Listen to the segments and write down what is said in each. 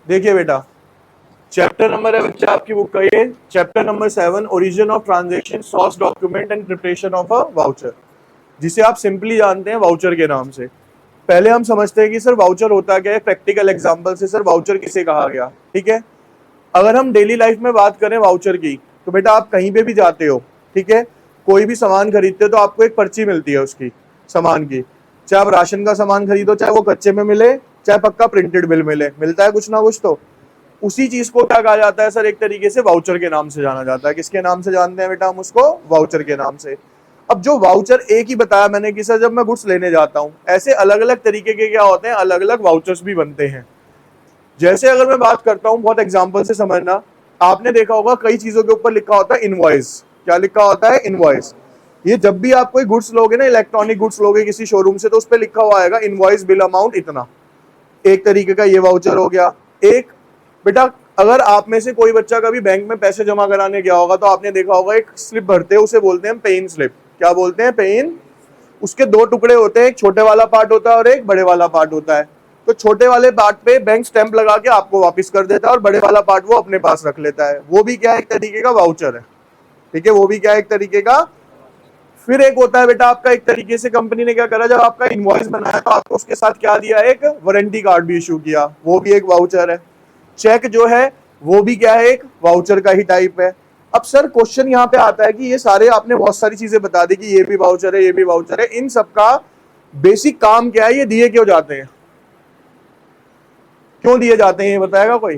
देखिए बेटा, chapter number है बच्चा आपकी बुक का ये chapter number 7, origin of transaction, source document and preparation of a voucher, जिसे आप सिंपली जानते हैं वाउचर के नाम से। पहले हम समझते हैं कि सर वाउचर होता क्या है, प्रैक्टिकल एग्जांपल से सर वाउचर किसे कहा गया। ठीक है, अगर हम डेली लाइफ में बात करें वाउचर की, तो बेटा आप कहीं पे भी जाते हो, ठीक है, कोई भी सामान खरीदते हो तो आपको एक पर्ची मिलती है उसकी सामान की, चाहे आप राशन का सामान खरीदो, चाहे वो कच्चे में मिले, चाहे पक्का प्रिंटेड बिल मिले, मिलता है कुछ ना कुछ। तो उसी चीज को क्या कहा जाता है सर, एक तरीके से वाउचर के नाम से जाना जाता है। किसके नाम से जानते हैं बेटा हम उसको? वाउचर के नाम से। अब जो वाउचर एक ही बताया मैंने कि सर जब मैं गुड्स लेने जाता हूं, ऐसे अलग अलग तरीके के क्या होते हैं, अलग अलग वाउचर्स भी बनते हैं। जैसे अगर मैं बात करता हूं, बहुत एग्जांपल से समझना, आपने देखा होगा कई चीजों के ऊपर लिखा होता है इनवॉइस। क्या लिखा होता है? इनवॉइस। ये जब भी आप कोई गुड्स लोगे ना, इलेक्ट्रॉनिक गुड्स लोगे किसी शोरूम से, तो उस पर लिखा हुआ आएगा इनवॉइस बिल अमाउंट इतना। एक तरीके का ये वाउचर हो गया। एक बेटा, अगर आप में से कोई बच्चा कभी बैंक में पैसे जमा कराने गया होगा तो आपने देखा होगा एक स्लिप भरते हैं, उसे बोलते हैं पेइन स्लिप। क्या बोलते हैं? पेइन। उसके दो टुकड़े होते हैं, एक छोटे वाला पार्ट होता है और एक बड़े वाला पार्ट होता है। तो छोटे वाले पार्ट पे बैंक स्टैंप लगा के आपको वापस कर देता है और बड़े वाला पार्ट वो अपने पास रख लेता है। वो भी क्या एक तरीके का वाउचर है। ठीक है, वो भी क्या एक तरीके का। फिर एक होता है बेटा आपका, एक तरीके से कंपनी ने क्या करा, जब आपका इनवॉइस बनाया तो आपको उसके साथ क्या दिया, एक वारंटी कार्ड भी इशू किया, वो भी एक वाउचर है। चेक जो है वो भी क्या है, एक वाउचर का ही टाइप है। अब सर क्वेश्चन यहाँ पे आता है कि ये सारे आपने बहुत सारी चीजें बता दी कि ये भी वाउचर है, ये भी वाउचर है, इन सबका बेसिक काम क्या है, ये दिए क्यों जाते हैं, क्यों दिए जाते हैं, ये बताएगा कोई?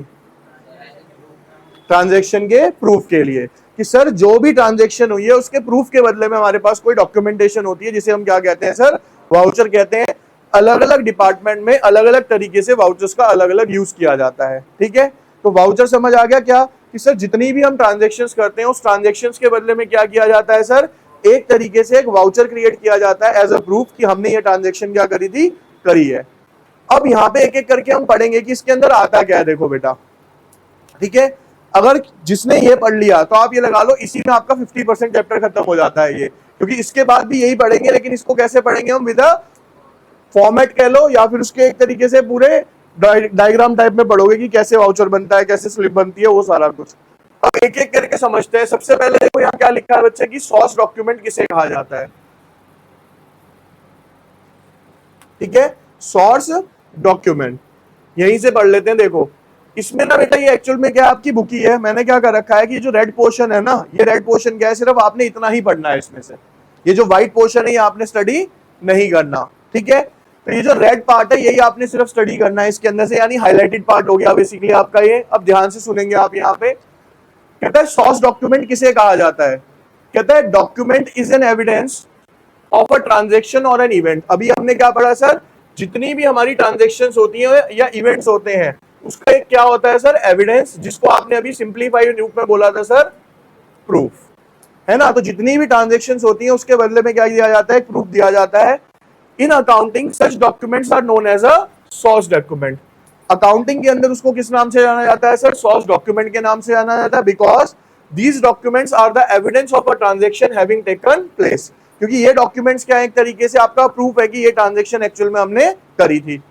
ट्रांजैक्शन के प्रूफ के लिए, कि सर जो भी ट्रांजैक्शन हुई है उसके प्रूफ के बदले में हमारे पास कोई डॉक्यूमेंटेशन होती है, जिसे हम क्या कहते हैं सर? वाउचर कहते हैं। अलग अलग डिपार्टमेंट में अलग अलग तरीके से वाउचर्स का अलग अलग यूज किया जाता है। ठीक है, तो वाउचर समझ आ गया क्या, कि सर जितनी भी हम ट्रांजेक्शन करते हैं उस ट्रांजेक्शन के बदले में क्या किया जाता है सर, एक तरीके से एक वाउचर क्रिएट किया जाता है एज अ प्रूफ कि हमने ये ट्रांजेक्शन क्या करी थी, करी है। अब यहाँ पे एक एक करके हम पढ़ेंगे कि इसके अंदर आता क्या है। देखो बेटा, ठीक है, अगर जिसने ये पढ़ लिया तो आप ये लगा लो इसी में आपका 50% चैप्टर खत्म हो जाता है ये, क्योंकि इसके बाद भी यही पढ़ेंगे, लेकिन इसको कैसे पढ़ेंगे हम? विद फॉर्मेट कह लो या फिर उसके एक तरीके से पूरे डायग्राम टाइप में पढ़ोगे कि कैसे वाउचर बनता है, कैसे स्लिप बनती है, वो सारा कुछ। अब एक एक करके समझते हैं। सबसे पहले देखो यहाँ क्या लिखा है बच्चे की, सोर्स डॉक्यूमेंट किसे कहा जाता है। ठीक है, सोर्स डॉक्यूमेंट यहीं से पढ़ लेते हैं। देखो इसमें ना बेटा, ये एक्चुअल में क्या आपकी बुक ही है, मैंने क्या कर रखा है कि जो रेड पोर्शन है ना, ये रेड पोर्शन क्या है, सिर्फ आपने इतना ही पढ़ना है इसमें से। ये जो व्हाइट पोर्शन है ये आपने स्टडी नहीं करना। ठीक है, तो ये जो रेड पार्ट है यही आपने सिर्फ स्टडी करना है इसके अंदर से, यानी हाईलाइटेड पार्ट हो गया बेसिकली आपका ये। अब ध्यान से सुनेंगे आप यहाँ पे, कहता है सोर्स डॉक्यूमेंट किसे कहा जाता है। कहता है document is an evidence of a transaction और एन इवेंट। अभी हमने क्या पढ़ा सर, जितनी भी हमारी ट्रांजेक्शन होती हैं या इवेंट्स होते हैं उसका एक क्या होता है सर, एविडेंस, जिसको आपने अभी सिंप्लीफाइड रूप में बोला था सर, प्रूफ, है ना। तो जितनी भी ट्रांजेक्शन होती हैं उसके बदले में क्या दिया जाता है, एक प्रूफ दिया जाता है। In accounting such documents are known as a source document. Accounting के अंदर उसको किस नाम से जाना जाता है सर? सोर्स डॉक्यूमेंट के नाम से जाना जाता है, because these documents are the evidence of a transaction having taken place. क्योंकि ये डॉक्यूमेंट्स क्या है, एक तरीके से आपका प्रूफ है कि ये ट्रांजेक्शन एक्चुअल में हमने करी थी।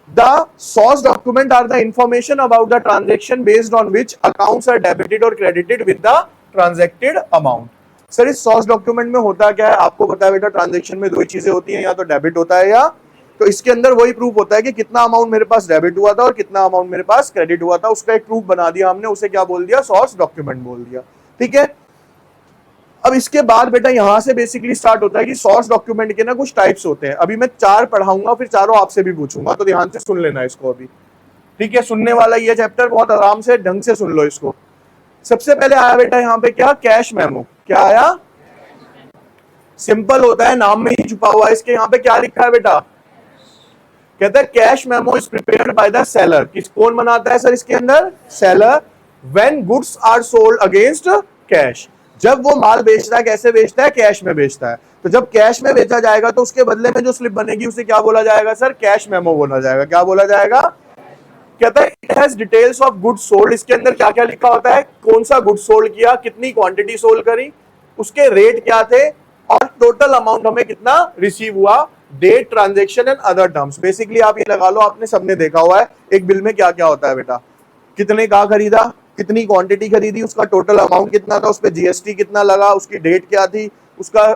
The source document are the information about the transaction based on which accounts are debited or credited with the transacted amount. Sir इस सोर्स डॉक्यूमेंट में होता क्या है, आपको पता है बेटा, ट्रांजेक्शन में दो ही चीजें होती हैं, या तो डेबिट होता है या, तो इसके अंदर वही प्रूफ होता है कि कितना अमाउंट मेरे पास डेबिट हुआ था और कितना अमाउंट मेरे पास क्रेडिट हुआ था, उसका एक प्रूफ बना दिया हमने, उसे क्या बोल दिया, सोर्स डॉक्यूमेंट बोल दिया। ठीक है, अब इसके बाद बेटा यहां से बेसिकली स्टार्ट होता है कि सोर्स डॉक्यूमेंट के ना कुछ टाइप्स होते हैं। अभी मैं 4 पढ़ाऊंगा, फिर चारों आपसे भी पूछूंगा, तो ध्यान से सुन लेना इसको अभी। ठीक है, सुनने वाला ये चैप्टर, बहुत आराम से ढंग से सुन लो इसको। सबसे पहले आया बेटा यहाँ पे क्या, कैश मेमो। क्या आया? सिंपल होता है, नाम में ही छुपा हुआ है। इसके यहाँ पे क्या लिखा है बेटा, कहता है cash memo is prepared by the seller. किस, कौन बनाता है सर इसके अंदर? Seller. When goods are sold against cash, जब वो माल बेचता है, कैसे बेचता है, कैश में बेचता है। तो जब कैश में बेचा जाएगा तो उसके बदले में जो स्लिप बनेगी उसे क्या बोला जाएगा सर? कैश मेमो बोला जाएगा। क्या बोला जाएगा? कहता है it has details of goods sold. इसके अंदर क्या क्या लिखा होता है, कौन सा गुड्स सोल्ड किया, कितनी क्वांटिटी सोल्ड करी, उसके रेट क्या थे, और टोटल अमाउंट हमें कितना रिसीव हुआ, date, transaction and other terms. Basically आप ये लगा लो, आपने सबने देखा हुआ है एक बिल में क्या क्या होता है बेटा, कितने का खरीदा, कितनी क्वांटिटी खरीदी, उसका टोटल अमाउंट कितना था, उस पर जीएसटी कितना लगा, उसकी डेट क्या थी, उसका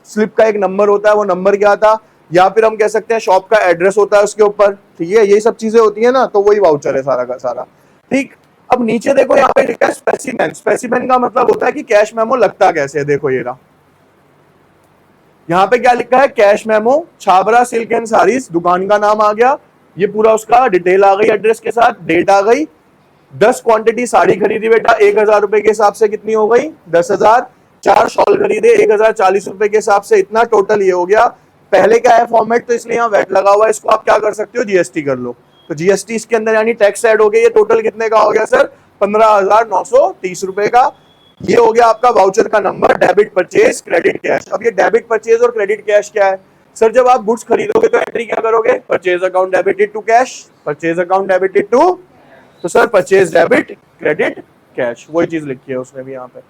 स्लिप का एक नंबर होता है, वो नंबर क्या था, या फिर हम कह सकते हैं शॉप का एड्रेस होता है उसके ऊपर, ठीक है, ये सब चीजें होती है ना, तो वही वाउचर है सारा का सारा। ठीक, अब नीचे देखो यहाँ पे लिखा है स्पेसिमेन। स्पेसिमेन का मतलब होता है कि कैश मेमो लगता कैसे है। देखो ये रहा, यहाँ पे क्या लिखा है, cash memo, Chhabra silk and saris, दुकान का नाम आ गया, ये पूरा उसका डिटेल आ गई एड्रेस के साथ, डेट आ गई, 10 क्वांटिटी साड़ी खरीदी बेटा 1000 रुपए के हिसाब से कितनी हो गई 10,000, 4 शॉल खरीदे 1040 रुपए के हिसाब से, इतना टोटल ये हो गया। पहले क्या है फॉर्मेट, तो इसलिए यहाँ वेट लगा हुआ है, इसको आप क्या कर सकते हो, जीएसटी कर लो, तो जीएसटी इसके अंदर यानी टैक्स ऐड हो गया। ये टोटल कितने का हो गया सर, 15,930 रुपए का। ये हो गया आपका वाउचर का number, debit, purchase, credit, cash. अब ये डेबिट, परचेज और क्रेडिट कैश क्या है सर, जब आप गुड्स खरीदोगे तो एंट्री क्या करोगे, purchase account debited to cash, purchase account debited to, तो sir purchase debit, credit, cash, वही चीज लिखी है उसने भी यहाँ पे,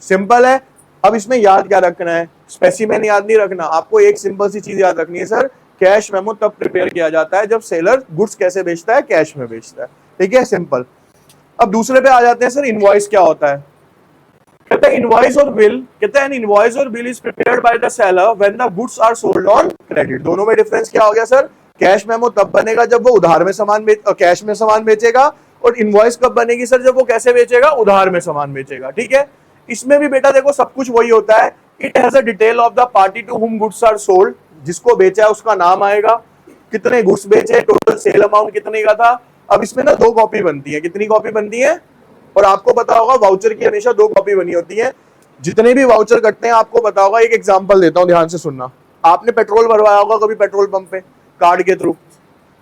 सिंपल है। अब इसमें याद क्या रखना है, स्पेसिमेन याद नहीं रखना, आपको एक सिंपल सी चीज याद रखनी है सर, कैश मेमो तब प्रिपेयर किया जाता है जब सेलर गुड्स कैसे बेचता है, कैश में बेचता है, ठीक है, सिंपल। अब दूसरे पे आ जाते हैं सर, इनवॉइस क्या होता है। कहते हैं इनवॉइस और बिल, कहते हैं इनवॉइस और bill is prepared by the seller when the goods are sold on credit. दोनों में डिफरेंस क्या हो गया सर, कैश मेमो तब बनेगा जब वो उधार में सामान कैश में सामान बेचेगा, और इनवॉइस कब बनेगी सर, जब वो कैसे बेचेगा, उधार में सामान बेचेगा, ठीक है। इसमें भी बेटा देखो सब कुछ वही होता है, it has a detail of the party to whom goods are sold, जिसको बेचा है उसका नाम आएगा, कितने गुड्स बेचे, टोटल सेल अमाउंट कितने का था। अब इसमें ना 2 कॉपी बनती है, कितनी कॉपी बनती है, और आपको पता होगा वाउचर की हमेशा 2 कॉपी बनी होती है, जितने भी वाउचर कटते हैं आपको पता होगा। एक एग्जांपल देता हूं, ध्यान से सुनना, आपने पेट्रोल भरवाया होगा कभी पेट्रोल पंप पे कार्ड के थ्रू,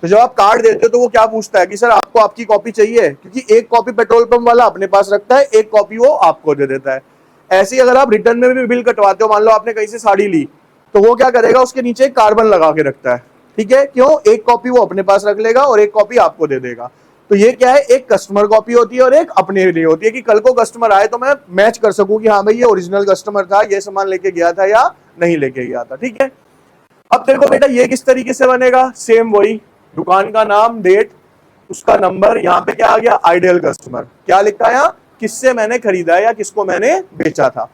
तो जब आप कार्ड देते हो तो वो क्या पूछता है कि सर आपको आपकी कॉपी चाहिए, क्योंकि एक कॉपी पेट्रोल पंप वाला अपने पास रखता है, एक कॉपी वो आपको दे देता है। ऐसे ही अगर आप रिटर्न में भी बिल कटवाते हो, मान लो आपने कहीं से साड़ी ली, तो वो क्या करेगा, उसके नीचे कार्बन लगा के रखता है, ठीक है, क्यों, एक कॉपी वो अपने पास रख लेगा और एक कॉपी आपको दे देगा। तो ये क्या है, एक कस्टमर कॉपी होती है और एक अपने लिए होती है, कि कल को कस्टमर आए तो मैं मैच कर सकूं कि हाँ भाई ये ओरिजिनल कस्टमर था, ये सामान लेके गया था या नहीं लेके गया था, ठीक है। अब देखो बेटा ये किस तरीके से बनेगा, सेम वही, दुकान का नाम, डेट, उसका नंबर, यहाँ पे क्या आ गया, आइडियल कस्टमर, क्या लिखा है यहाँ, किससे मैंने खरीदा या किसको मैंने बेचा था,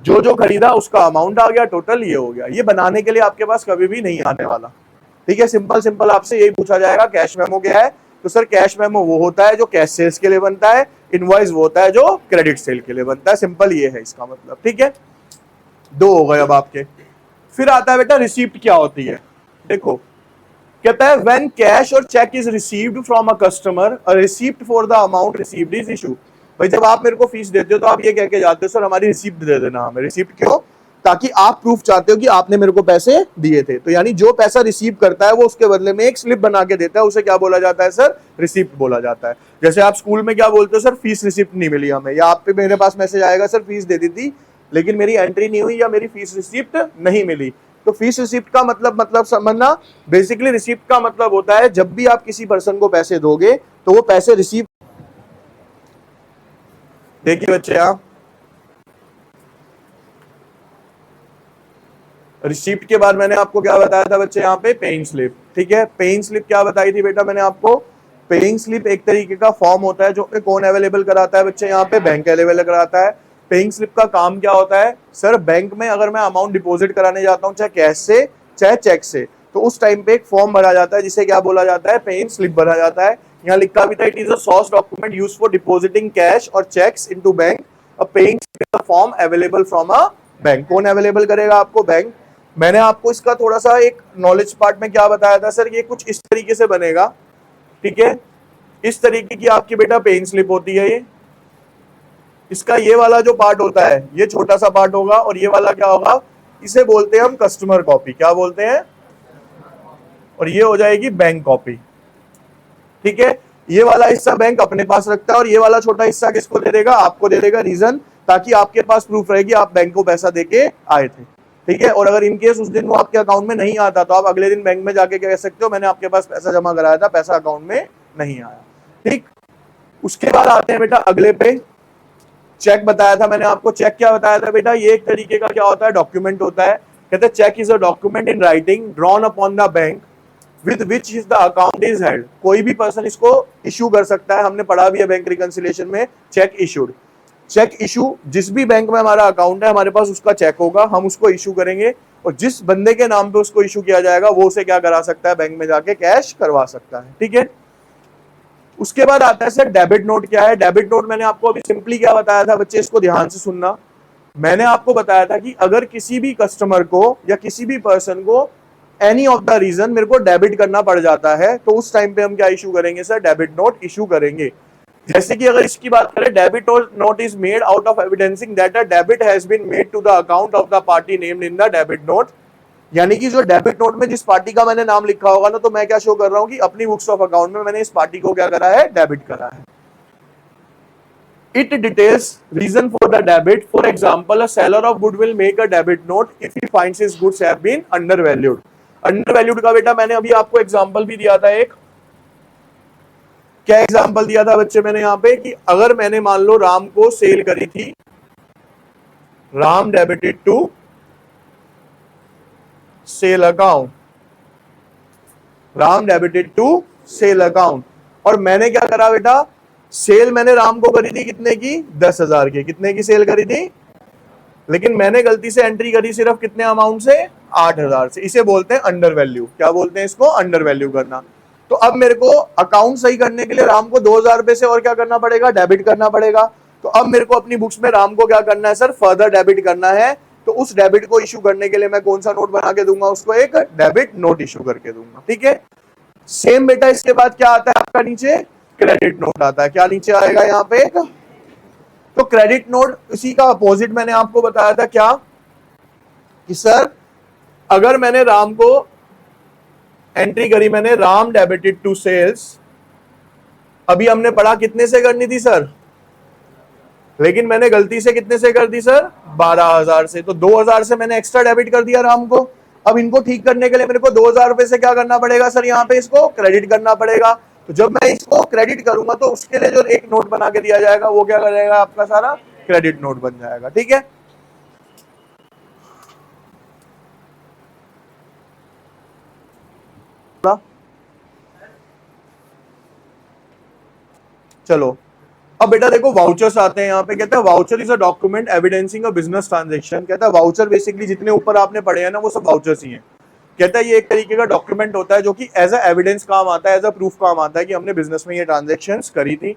जो जो खरीदा उसका अमाउंट आ गया, टोटल ये हो गया। ये बनाने के लिए आपके पास कभी भी नहीं आने वाला, ठीक है, सिंपल सिंपल आपसे यही पूछा जाएगा कैश मेमो क्या है, तो सर कैश मेमो वो होता है जो कैश सेल्स के लिए बनता है, इनवॉइस वो होता है जो क्रेडिट सेल के लिए बनता है, सिंपल ये है इसका मतलब, ठीक है। 2 हो गए अब आपके। फिर आता है बेटा रिसीप्ट क्या होती है। देखो कहता है व्हेन कैश और cheque is received from a customer, a receipt for the amount received is issue. भाई जब आप मेरे को फीस देते हो तो आप ये कह के जाते हो सर हमारी रिसीप्ट दे देना हमें, रिसीप्ट क्यों, ताकि आप प्रूफ चाहते हो कि आपने मेरे को पैसे दिए थे, तो यानी जो पैसा रिसीव करता है वो उसके बदले में एक स्लिप बना के देता है, उसे क्या बोला जाता है सर, रिसीप्ट बोला जाता है। जैसे आप स्कूल में क्या बोलते हो सर, फीस रिसीप्ट नहीं मिली हमें, या आप पे मेरे पास मैसेज आएगा सर फीस दे दी थी लेकिन मेरी एंट्री नहीं हुई या मेरी फीस रिसीप्ट नहीं मिली। तो फीस रिसीप्ट का मतलब समझना, बेसिकली रिसीप्ट का मतलब होता है जब भी आप किसी पर्सन को पैसे दोगे तो वो पैसे रिसीव, देखिए बच्चे आप रिसीप्ट के बाद मैंने आपको क्या बताया था बच्चे, यहाँ पे पेइंग स्लिप, ठीक है। पेइंग स्लिप क्या बताई थी बेटा मैंने आपको, पेइंग स्लिप एक तरीके का फॉर्म होता है जो कौन अवेलेबल कराता है बच्चे, यहाँ पे बैंक अवेलेबल कराता है। पेइंग स्लिप का काम क्या होता है सर, बैंक में अगर मैं अमाउंट डिपॉजिट कराने जाता हूँ चाहे कैश से चाहे चेक से, तो उस टाइम पे एक फॉर्म भरा जाता है जिसे क्या बोला जाता है, पेइंग स्लिप भरा जाता है। यहाँ लिखा भी था it is a source document used for depositing cash और cheques into bank, a paying slip form available from a bank. कौन अवेलेबल करेगा आपको, बैंक। मैंने आपको इसका थोड़ा सा एक नॉलेज पार्ट में क्या बताया था सर, ये कुछ इस तरीके से बनेगा, ठीक है, इस तरीके की आपकी बेटा पेइंग स्लिप होती है। ये इसका ये वाला जो पार्ट होता है ये छोटा सा पार्ट होगा और ये वाला क्या होगा, इसे बोलते हैं हम कस्टमर कॉपी, क्या बोलते हैं, और ये हो जाएगी बैंक कॉपी, ठीक है। ये वाला हिस्सा बैंक अपने पास रखता है और ये वाला छोटा हिस्सा किसको दे देगा, आपको दे देगा, रीजन ताकि आपके पास प्रूफ रहेगी आप बैंक को पैसा देके आए थे, ठीक है। और अगर इनकेस उस दिन वो आपके अकाउंट में नहीं आता तो आप अगले दिन बैंक में जाके कह सकते हो मैंने आपके पास पैसा जमा कराया था, पैसा अकाउंट में नहीं आया, ठीक। उसके बाद आते हैं बेटा अगले पे, चेक बताया था मैंने आपको, चेक क्या बताया था बेटा, ये एक तरीके का क्या होता है, डॉक्यूमेंट होता है। कहते हैं cheque is a document in writing drawn upon the bank with which is the account is held. कोई भी पर्सन इसको इशू कर सकता है, हमने पढ़ा भी है बैंक रिकंसिलिएशन में, चेक इशूड। चेक इशू, जिस भी बैंक में हमारा अकाउंट है हमारे पास उसका चेक होगा, हम उसको इशू करेंगे और जिस बंदे के नाम पे उसको इशू किया जाएगा वो उसे क्या करा सकता है, बैंक में जाके कैश करवा सकता है, ठीक है। उसके बाद आता है सर डेबिट नोट। क्या है डेबिट नोट? मैंने आपको अभी सिंपली क्या बताया था बच्चे, इसको ध्यान से सुनना। मैंने आपको बताया था कि अगर किसी भी कस्टमर को या किसी भी पर्सन को एनी ऑफ द रीजन मेरे को डेबिट करना पड़ जाता है तो उस टाइम पे हम क्या इशू करेंगे सर, डेबिट नोट इशू करेंगे। जैसे कि अगर इसकी बात करें, debit note is made out of evidencing that a debit has been made to the account of the party named in the debit note. यानी कि जो डेबिट नोट में जिस पार्टी का मैंने नाम लिखा होगा ना, तो मैं क्या शो कर रहा हूं कि अपनी बुक्स ऑफ अकाउंट में मैंने इस पार्टी को क्या करा है, डेबिट करा है। It details reason for the debit. For example, a seller of good will make a debit note if he finds his goods have been undervalued. Undervalued का बेटा मैंने अभी आपको एग्जांपल भी दिया था एक। क्या एग्जांपल दिया था बच्चे मैंने यहाँ पे, कि अगर मैंने मान लो राम को सेल करी थी, Ram debited to sale account, Ram debited to sale account, और मैंने क्या करा बेटा, सेल मैंने राम को करी थी कितने की, 10,000 की। कितने की सेल करी थी, लेकिन मैंने गलती से एंट्री करी सिर्फ कितने अमाउंट से, 8,000 से। इसे बोलते हैं अंडर वैल्यू। क्या बोलते हैं इसको, अंडर वैल्यू करना। तो अब मेरे को अकाउंट सही करने के लिए राम को 2,000 रुपए से और क्या करना पड़ेगा, डेबिट करना पड़ेगा। तो अब मेरे को अपनी बुक्स में राम को क्या करना है सर, फर्दर डेबिट करना है। तो उस डेबिट को इशू करने के लिए मैं कौन सा नोट बना के दूंगा, उसको एक डेबिट नोट इशू करके दूंगा, ठीक है। सेम बेटा इसके बाद क्या आता है आपका, नीचे क्रेडिट नोट आता है। क्या नीचे आएगा यहाँ पे एक, तो क्रेडिट नोट इसी का अपोजिट मैंने आपको बताया था क्या, कि सर अगर मैंने राम को एंट्री करी, मैंने राम डेबिटेड टू सेल्स, अभी हमने पढ़ा कितने से करनी थी सर, लेकिन मैंने गलती से कितने से कर दी सर, 12,000 से। तो 2,000 से मैंने एक्स्ट्रा डेबिट कर दिया राम को। अब इनको ठीक करने के लिए मेरे को 2,000 रुपए से क्या करना पड़ेगा सर, यहाँ पे इसको क्रेडिट करना पड़ेगा। तो जब मैं इसको क्रेडिट करूंगा तो उसके लिए जो एक नोट बना के दिया जाएगा वो क्या करेगा, आपका सारा क्रेडिट नोट बन जाएगा, ठीक है। चलो अब बेटा देखो वाउचर्स आते हैं यहाँ पे। कहता है voucher is a document evidencing a business transaction. कहता है वाउचर बेसिकली जितने ऊपर आपने पढ़े हैं ना वो सब वाउचर्स ही हैं। कहता है ये एक तरीके का डॉक्यूमेंट होता है जो कि एज अ एविडेंस काम आता है, एज अ प्रूफ काम आता है कि हमने बिजनेस में ये ट्रांजेक्शंस करी थी।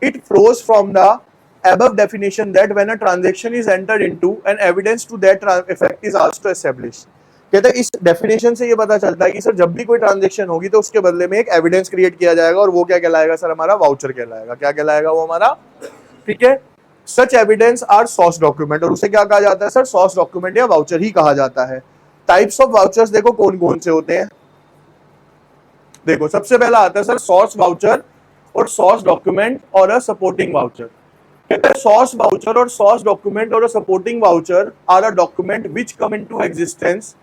It flows from the above definition that when a transaction is entered into an evidence to that effect is also established। कहते हैं इस डेफिनेशन से ये पता चलता है कि सर जब भी कोई ट्रांजेक्शन होगी तो उसके बदले में एक एविडेंस क्रिएट किया जाएगा और वो क्या कहलाएगा सर, हमारा वाउचर कहलाएगा। क्या कहलाएगा वो हमारा, ठीक है। Such evidence are source document, और उसे क्या कहा जाता है सर, सोर्स डॉक्यूमेंट या वाउचर ही कहा जाता है। टाइप्स ऑफ वाउचर्स देखो कौन कौन से होते हैं। देखो सबसे पहला आता है सर सोर्स वाउचर और सोर्स डॉक्यूमेंट और अ सपोर्टिंग वाउचर। कहते हैं सोर्स वाउचर और सोर्स डॉक्यूमेंट और a supporting voucher are a document which come into existence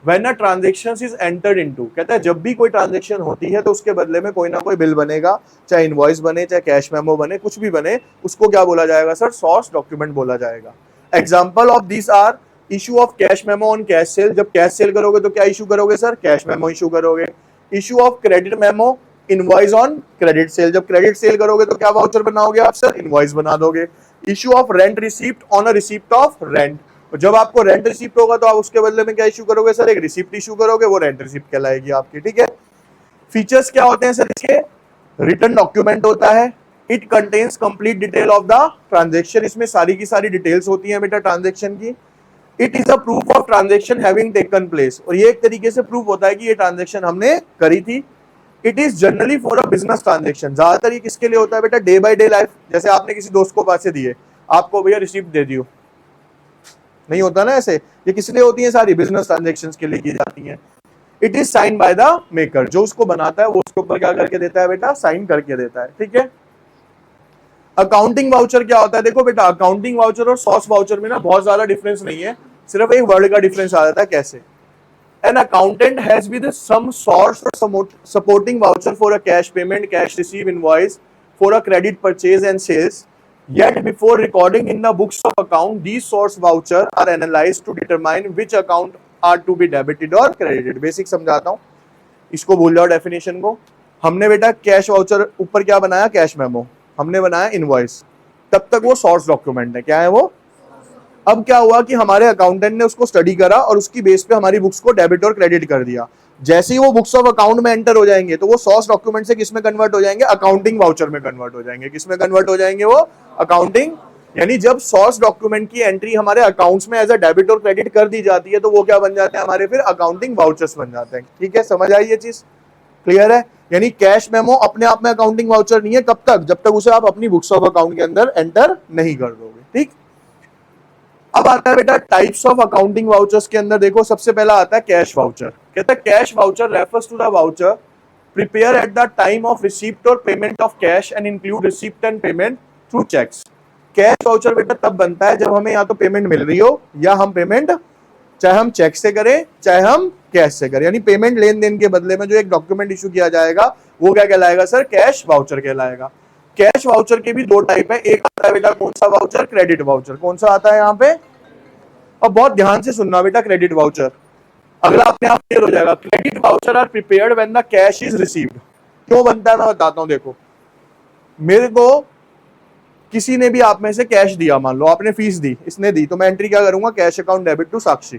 when a transaction is entered into. कहता है जब भी कोई ट्रांजैक्शन होती है तो उसके बदले में कोई ना कोई बिल बनेगा, चाहे इनवॉइस बने, चाहे कैश मेमो बने, कुछ भी बने, उसको क्या बोला जाएगा सर, सोर्स डॉक्यूमेंट बोला जाएगा। Example of this are issue of cash memo on cash sale. जब कैश सेल करोगे तो क्या इशू करोगे सर, कैश मेमो इशू करोगे। Issue of credit memo invoice on credit sale. जब क्रेडिट सेल करोगे तो क्या वाउचर बनाओगे आप सर, इनवॉइस बना दोगे। Issue of rent receipt on a receipt of rent. जब आपको रेंट रिसीप्ट होगा तो आप उसके बदले में क्या इशू करोगे सर, एक रिसीप्ट इशू करोगे, वो रेंट रिसीप्ट कहलाएगी आपकी, ठीक है। फीचर्स क्या होते हैं सर इसके, रिटर्न डॉक्यूमेंट होता है। It contains complete detail of the transaction. इसमें सारी की सारी डिटेल्स होती हैं बेटा ट्रांजेक्शन की। It is a proof of transaction having taken place, और ये एक तरीके से प्रूफ होता है कि ये ट्रांजेक्शन हमने करी थी। It is generally for a business transaction. ज्यादातर ये किसके लिए होता है बेटा, डे बाय डे लाइफ। जैसे आपने किसी दोस्त को पैसे दिए, आपको भैया रिसीप्ट दे दियो, नहीं होता ना ऐसे। ये किस लिए होती है, सारी बिजनेस ट्रांजेक्शंस के लिए की जाती हैं। It is sine by the maker. जो उसको बनाता है वो उसके ऊपर क्या करके देता है बेटा, साइन करके देता है, ठीक है। अकाउंटिंग वाउचर क्या होता है, देखो बेटा अकाउंटिंग वाउचर और सॉस वाउचर में ना बहुत ज्यादा डिफरेंस नहीं है, सिर्फ एक वर्ड का डिफरेंस आ जाता है। कैसे, an accountant has with some source or supporting voucher for a cash payment, cash receive, invoice for a credit purchase and sales Yet before recording in the books of account, these source voucher are analyzed to determine which account are to be debited or credited. Basic समझाता हूँ, इसको भूल जाओ definition को। हमने बेटा cash voucher ऊपर क्या बनाया, कैश मेमो, हमने बनाया इनवॉइस, तब तक वो सोर्स डॉक्यूमेंट है। क्या है वो? अब क्या हुआ कि हमारे अकाउंटेंट ने उसको स्टडी करा और उसकी बेस पे हमारी बुक्स को डेबिट और क्रेडिट कर दिया। जैसे ही वो बुक्स ऑफ अकाउंट में एंटर हो जाएंगे तो वो सोर्स डॉक्यूमेंट से किस में कन्वर्ट हो जाएंगे, अकाउंटिंग वाउचर में कन्वर्ट हो जाएंगे। किस में कन्वर्ट हो जाएंगे वो? अकाउंटिंग। यानी जब सोर्स डॉक्यूमेंट की एंट्री हमारे अकाउंट्स में एज अ डेबिट और क्रेडिट कर दी जाती है तो वो क्या बन जाते हैं हमारे, फिर अकाउंटिंग वाउचर्स बन जाते हैं। ठीक है, समझ आई ये चीज? क्लियर है? यानी कैश मेमो अपने आप में अकाउंटिंग वाउचर नहीं है, कब तक? जब तक उसे आप अपनी बुक्स ऑफ अकाउंट के अंदर एंटर नहीं कर दोगे। ठीक, अब आता है बेटा टाइप्स ऑफ अकाउंटिंग वाउचर्स के अंदर। देखो सबसे पहला आता है कैश वाउचर। कहता है cash voucher refers to the voucher prepare at the time of receipt और payment of cash and include receipt and payment through cheques. Cash voucher बेटा तब बनता है जब हमें या तो पेमेंट मिल रही हो या हम पेमेंट चाहे हम चेक से करें चाहे हम कैश से करें, यानी पेमेंट लेन देन के बदले में जो एक डॉक्यूमेंट इशू किया जाएगा वो क्या कहलाएगा सर? कैश वाउचर कहलाएगा। कैश वाउचर के भी दो टाइप है, एक आता है बेटा कौन सा वाउचर? Credit voucher. कौन सा आता है यहाँ पे? अब बहुत ध्यान से सुनना बेटा, क्रेडिट वाउचर अगला अपने आप क्लियर हो जाएगा। Credit voucher are prepared when the cash is received. क्यों बनता है मैं बताता हूं। देखो मेरे को किसी ने भी आप में से कैश दिया, मान लो आपने फीस दी, इसने दी, तो मैं एंट्री क्या करूंगा? Cash account debit to Sakshi,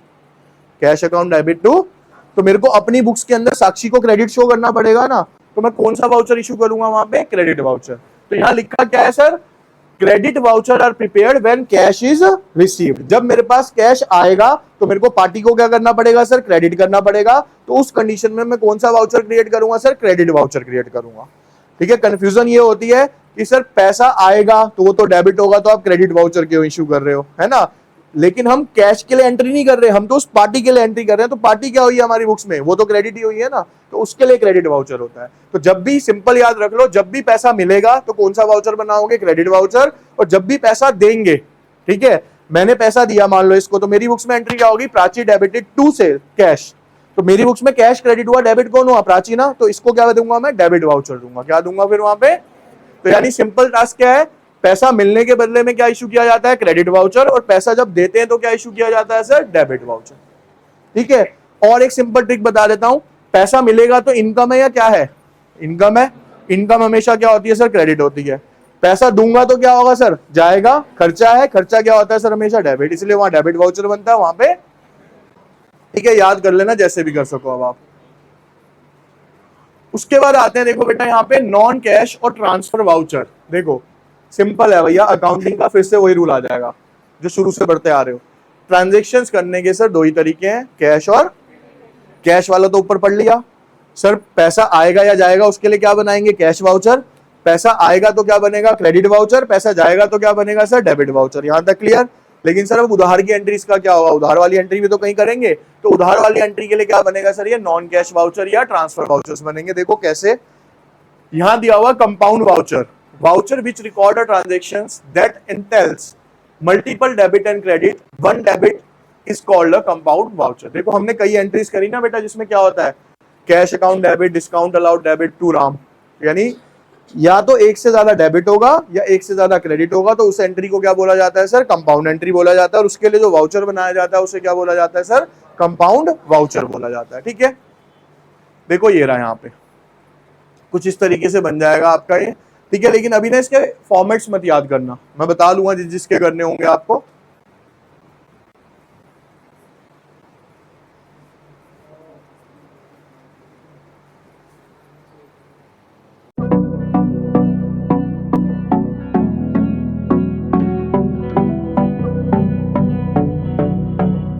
cash account debit to. तो मेरे को अपनी बुक्स के अंदर साक्षी को क्रेडिट शो करना पड़ेगा ना, तो मैं कौन सा वाउचर इशू करूंगा वहां पे? Credit voucher. तो यहां लिखा क्या है sir? Credit voucher are prepared when cash is received. जब मेरे पास कैश आएगा तो मेरे को पार्टी को क्या करना पड़ेगा सर? क्रेडिट करना पड़ेगा। तो उस कंडीशन में मैं कौन सा वाउचर क्रिएट करूंगा सर? क्रेडिट वाउचर क्रिएट करूंगा। ठीक है, कंफ्यूजन ये होती है कि सर पैसा आएगा तो वो तो डेबिट होगा, तो आप क्रेडिट वाउचर क्यों इशू कर रहे हो, है ना? लेकिन हम कैश के लिए एंट्री नहीं कर रहे, हम तो उस पार्टी के लिए एंट्री कर रहे हैं। तो पार्टी क्या हुई है हमारी बुक्स में? वो तो क्रेडिट ही हुई है ना, तो उसके लिए क्रेडिट वाउचर होता है। तो जब भी, सिंपल याद रख लो, जब भी पैसा मिलेगा तो कौन सा वाउचर बनाओगे? Credit voucher. और जब भी पैसा देंगे, ठीक है, मैंने पैसा दिया मान लो इसको, तो मेरी बुक्स में एंट्री क्या होगी? प्राची डेबिटेड टू से कैश। तो मेरी बुक्स में कैश क्रेडिट हुआ, डेबिट कौन हुआ? प्राची ना। तो इसको क्या दूंगा मैं? डेबिट वाउचर दूंगा। क्या दूंगा फिर वहां पे? तो यानी सिंपल टास्क क्या है? पैसा मिलने के बदले में क्या इशू किया जाता है? Credit voucher. और पैसा जब देते हैं तो क्या इशू किया जाता है सर? Debit voucher. ठीक है, और एक सिंपल ट्रिक बता देता हूं, पैसा मिलेगा तो इनकम है या क्या है? इनकम है। इनकम हमेशा क्या होती है सर? क्रेडिट होती है। पैसा दूंगा तो क्या होगा सर? जाएगा। खर्चा है, खर्चा क्या होता है सर? हमेशा डेबिट, इसलिए वहां डेबिट वाउचर बनता है वहां पे। ठीक है, याद कर लेना जैसे भी कर सको अब आप। उसके बाद आते हैं, देखो बेटा यहाँ पे नॉन कैश और ट्रांसफर वाउचर। देखो सिंपल है भैया, अकाउंटिंग का फिर से वही रूल आ जाएगा जो शुरू से बढ़ते आ रहे हो। ट्रांजैक्शंस करने के सर दो ही तरीके हैं, कैश और कैश वाला तो ऊपर पढ़ लिया सर। पैसा आएगा या जाएगा उसके लिए क्या बनाएंगे? Cash voucher. पैसा आएगा तो क्या बनेगा? Credit voucher. पैसा जाएगा तो क्या बनेगा सर? Debit voucher. यहां तक क्लियर? लेकिन सर अब उधार की एंट्री इसका क्या होगा? उधार वाली एंट्री भी तो कहीं करेंगे, तो उधार वाली एंट्री के लिए क्या बनेगा सर? ये नॉन कैश वाउचर या ट्रांसफर वाउचर्स बनेंगे। देखो कैसे, यहां दिया हुआ compound voucher, voucher which record transactions that entails multiple debit and credit, one debit is called a compound voucher. देखो हमने कई एंट्रीज करी ना बेटा, जिसमें क्या होता है? Cash account debit, discount allowed debit to Ram, यानी या तो एक से ज्यादा डेबिट होगा या एक से ज्यादा क्रेडिट होगा, तो उस एंट्री को क्या बोला जाता है सर? कंपाउंड एंट्री बोला जाता है। और उसके लिए जो वाउचर बनाया जाता है उसे क्या बोला जाता है सर? कंपाउंड वाउचर बोला जाता है। ठीक है, देखो ये रहा यहाँ पे, कुछ इस तरीके से बन जाएगा आपका ये। ठीक है, लेकिन अभी ना इसके फॉर्मेट्स मत याद करना, मैं बता लूंगा जिसके करने होंगे आपको।